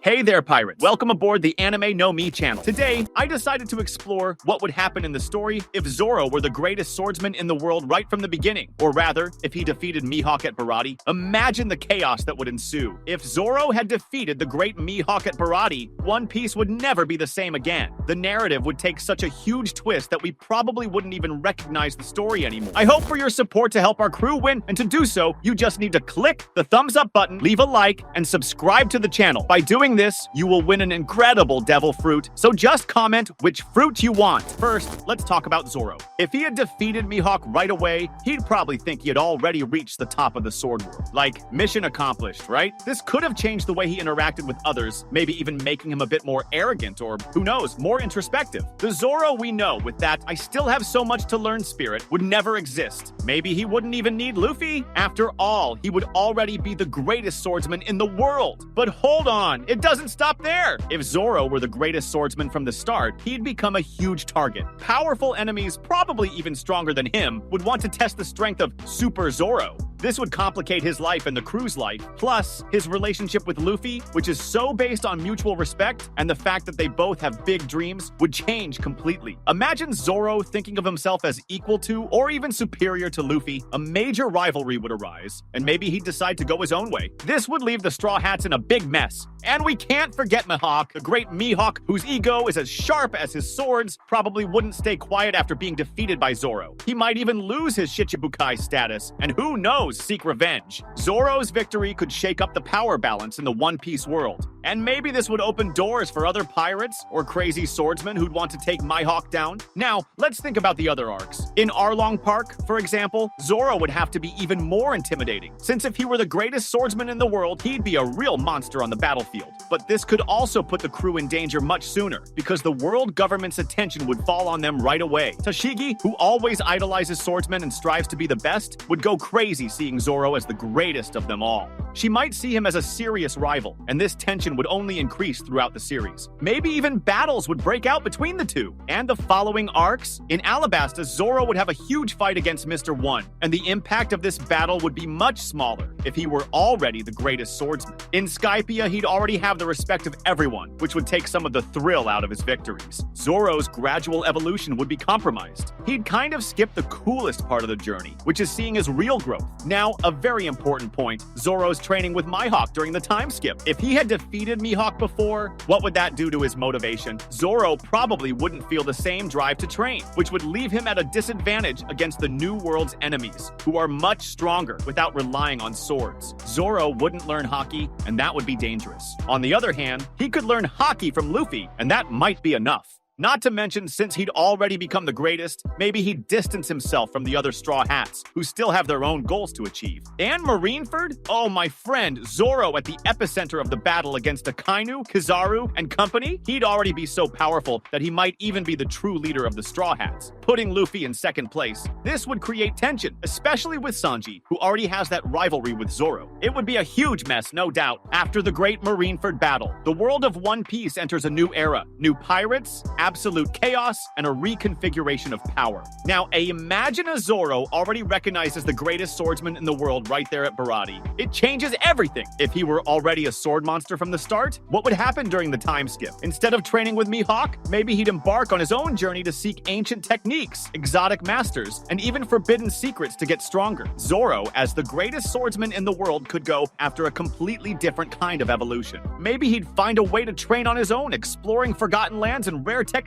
Hey there, pirates! Welcome aboard the Anime No Me channel. Today, I decided to explore what would happen in the story if Zoro were the greatest swordsman in the world right from the beginning. Or rather, if he defeated Mihawk at Baratie. Imagine the chaos that would ensue. If Zoro had defeated the great Mihawk at Baratie, One Piece would never be the same again. The narrative would take such a huge twist that we probably wouldn't even recognize the story anymore. I hope for your support to help our crew win, and to do so, you just need to click the thumbs up button, leave a like, and subscribe to the channel. By doing this, you will win an incredible devil fruit, so just comment which fruit you want. First, let's talk about Zoro. If he had defeated Mihawk right away, he'd probably think he had already reached the top of the sword world. Like, mission accomplished, right? This could have changed the way he interacted with others, maybe even making him a bit more arrogant or, who knows, more introspective. The Zoro we know with that "I still have so much to learn" spirit would never exist. Maybe he wouldn't even need Luffy. After all, he would already be the greatest swordsman in the world. But hold on, it doesn't stop there. If Zoro were the greatest swordsman from the start, he'd become a huge target. Powerful enemies, probably even stronger than him, would want to test the strength of Super Zoro. This would complicate his life and the crew's life. Plus, his relationship with Luffy, which is so based on mutual respect and the fact that they both have big dreams, would change completely. Imagine Zoro thinking of himself as equal to or even superior to Luffy. A major rivalry would arise, and maybe he'd decide to go his own way. This would leave the Straw Hats in a big mess. And we can't forget Mihawk, the great Mihawk, whose ego is as sharp as his swords, probably wouldn't stay quiet after being defeated by Zoro. He might even lose his Shichibukai status, and who knows, seek revenge. Zoro's victory could shake up the power balance in the One Piece world. And maybe this would open doors for other pirates or crazy swordsmen who'd want to take Mihawk down. Now, let's think about the other arcs. In Arlong Park, for example, Zoro would have to be even more intimidating, since if he were the greatest swordsman in the world, he'd be a real monster on the battlefield. But this could also put the crew in danger much sooner, because the world government's attention would fall on them right away. Tashigi, who always idolizes swordsmen and strives to be the best, would go crazy seeing Zoro as the greatest of them all. She might see him as a serious rival, and this tension would only increase throughout the series. Maybe even battles would break out between the two. And the following arcs? In Alabasta, Zoro would have a huge fight against Mr. One, and the impact of this battle would be much smaller if he were already the greatest swordsman. In Skypiea, he'd already have the respect of everyone, which would take some of the thrill out of his victories. Zoro's gradual evolution would be compromised. He'd kind of skip the coolest part of the journey, which is seeing his real growth. Now, a very important point, Zoro's training with Mihawk during the time skip. If he had defeated Mihawk before, what would that do to his motivation? Zoro probably wouldn't feel the same drive to train, which would leave him at a disadvantage against the New World's enemies, who are much stronger without relying on swords. Zoro wouldn't learn Haki, and that would be dangerous. On the other hand, he could learn Haki from Luffy, and that might be enough. Not to mention, since he'd already become the greatest, maybe he'd distance himself from the other Straw Hats, who still have their own goals to achieve. And Marineford? Oh, my friend, Zoro at the epicenter of the battle against Akainu, Kizaru, and company? He'd already be so powerful that he might even be the true leader of the Straw Hats, putting Luffy in second place. This would create tension, especially with Sanji, who already has that rivalry with Zoro. It would be a huge mess, no doubt. After the great Marineford battle, the world of One Piece enters a new era. New pirates, absolute chaos, and a reconfiguration of power. Now, imagine a Zoro already recognized as the greatest swordsman in the world right there at Baratie. It changes everything. If he were already a sword monster from the start, what would happen during the time skip? Instead of training with Mihawk, maybe he'd embark on his own journey to seek ancient techniques, exotic masters, and even forbidden secrets to get stronger. Zoro, as the greatest swordsman in the world, could go after a completely different kind of evolution. Maybe he'd find a way to train on his own, exploring forgotten lands and rare techniques.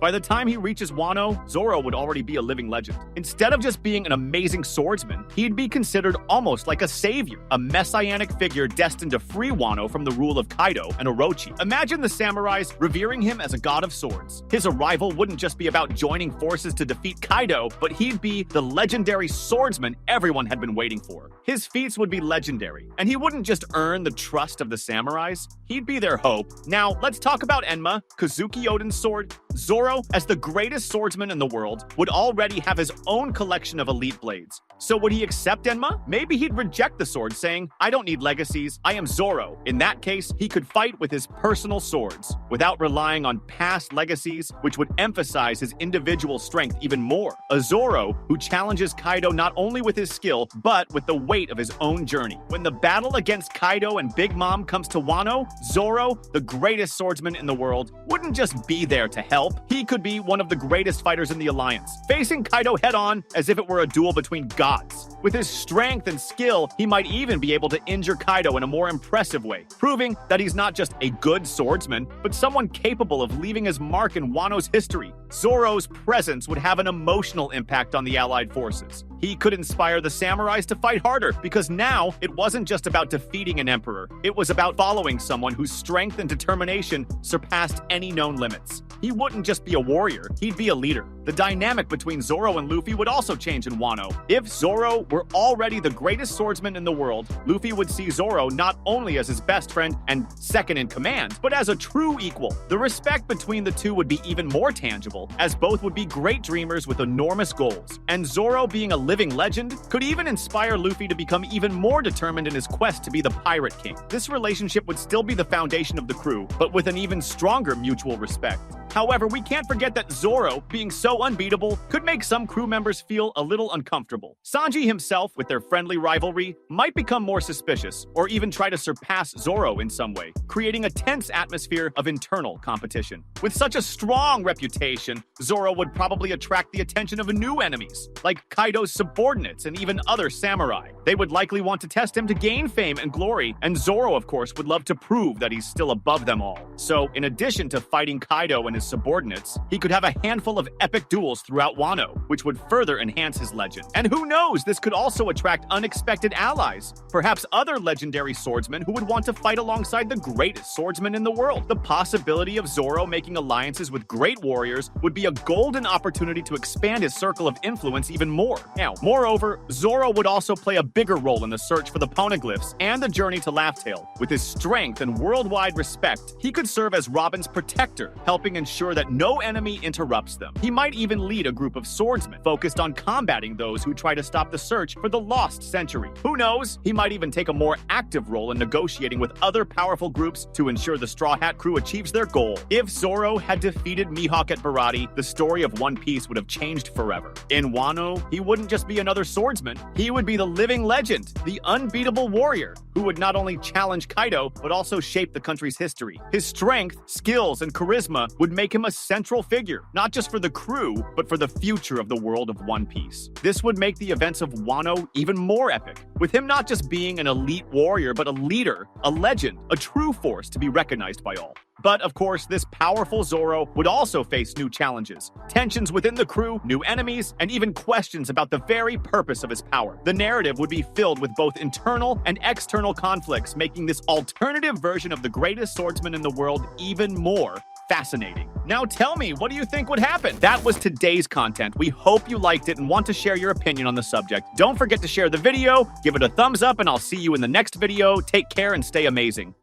By the time he reaches Wano, Zoro would already be a living legend. Instead of just being an amazing swordsman, he'd be considered almost like a savior, a messianic figure destined to free Wano from the rule of Kaido and Orochi. Imagine the samurais revering him as a god of swords. His arrival wouldn't just be about joining forces to defeat Kaido, but he'd be the legendary swordsman everyone had been waiting for. His feats would be legendary, and he wouldn't just earn the trust of the samurais, he'd be their hope. Now, let's talk about Enma, Kazuki Oden's sword. Zoro, as the greatest swordsman in the world, would already have his own collection of elite blades. So would he accept Enma? Maybe he'd reject the sword, saying, "I don't need legacies, I am Zoro." In that case, he could fight with his personal swords, without relying on past legacies, which would emphasize his individual strength even more. A Zoro who challenges Kaido not only with his skill, but with the weight of his own journey. When the battle against Kaido and Big Mom comes to Wano, Zoro, the greatest swordsman in the world, wouldn't just be there to help. He could be one of the greatest fighters in the Alliance, facing Kaido head-on as if it were a duel between gods. With his strength and skill, he might even be able to injure Kaido in a more impressive way, proving that he's not just a good swordsman, but someone capable of leaving his mark in Wano's history. Zoro's presence would have an emotional impact on the Allied forces. He could inspire the samurais to fight harder, because now it wasn't just about defeating an emperor. It was about following someone whose strength and determination surpassed any known limits. He wouldn't just be a warrior, he'd be a leader. The dynamic between Zoro and Luffy would also change in Wano. If Zoro were already the greatest swordsman in the world, Luffy would see Zoro not only as his best friend and second in command, but as a true equal. The respect between the two would be even more tangible, as both would be great dreamers with enormous goals. And Zoro, being a living legend, could even inspire Luffy to become even more determined in his quest to be the Pirate King. This relationship would still be the foundation of the crew, but with an even stronger mutual respect. However, we can't forget that Zoro, being so unbeatable, could make some crew members feel a little uncomfortable. Sanji himself, with their friendly rivalry, might become more suspicious, or even try to surpass Zoro in some way, creating a tense atmosphere of internal competition. With such a strong reputation, Zoro would probably attract the attention of new enemies, like Kaido's subordinates and even other samurai. They would likely want to test him to gain fame and glory, and Zoro, of course, would love to prove that he's still above them all. So, in addition to fighting Kaido and his subordinates, he could have a handful of epic duels throughout Wano, which would further enhance his legend. And who knows, this could also attract unexpected allies, perhaps other legendary swordsmen who would want to fight alongside the greatest swordsman in the world. The possibility of Zoro making alliances with great warriors would be a golden opportunity to expand his circle of influence even more. Now, moreover, Zoro would also play a bigger role in the search for the poneglyphs and the journey to Laugh Tale. With his strength and worldwide respect, he could serve as Robin's protector, helping ensure that no enemy interrupts them. He might even lead a group of swordsmen focused on combating those who try to stop the search for the lost century. Who knows? He might even take a more active role in negotiating with other powerful groups to ensure the Straw Hat crew achieves their goal. If Zoro had defeated Mihawk at Baratie, the story of One Piece would have changed forever. In Wano, he wouldn't just be another swordsman, he would be the living legend, the unbeatable warrior, who would not only challenge Kaido, but also shape the country's history. His strength, skills, and charisma would make him a central figure, not just for the crew, but for the future of the world of One Piece. This would make the events of Wano even more epic, with him not just being an elite warrior, but a leader, a legend, a true force to be recognized by all. But, of course, this powerful Zoro would also face new challenges, tensions within the crew, new enemies, and even questions about the very purpose of his power. The narrative would be filled with both internal and external conflicts, making this alternative version of the greatest swordsman in the world even more fascinating. Now tell me, what do you think would happen? That was today's content. We hope you liked it and want to share your opinion on the subject. Don't forget to share the video, give it a thumbs up, and I'll see you in the next video. Take care and stay amazing.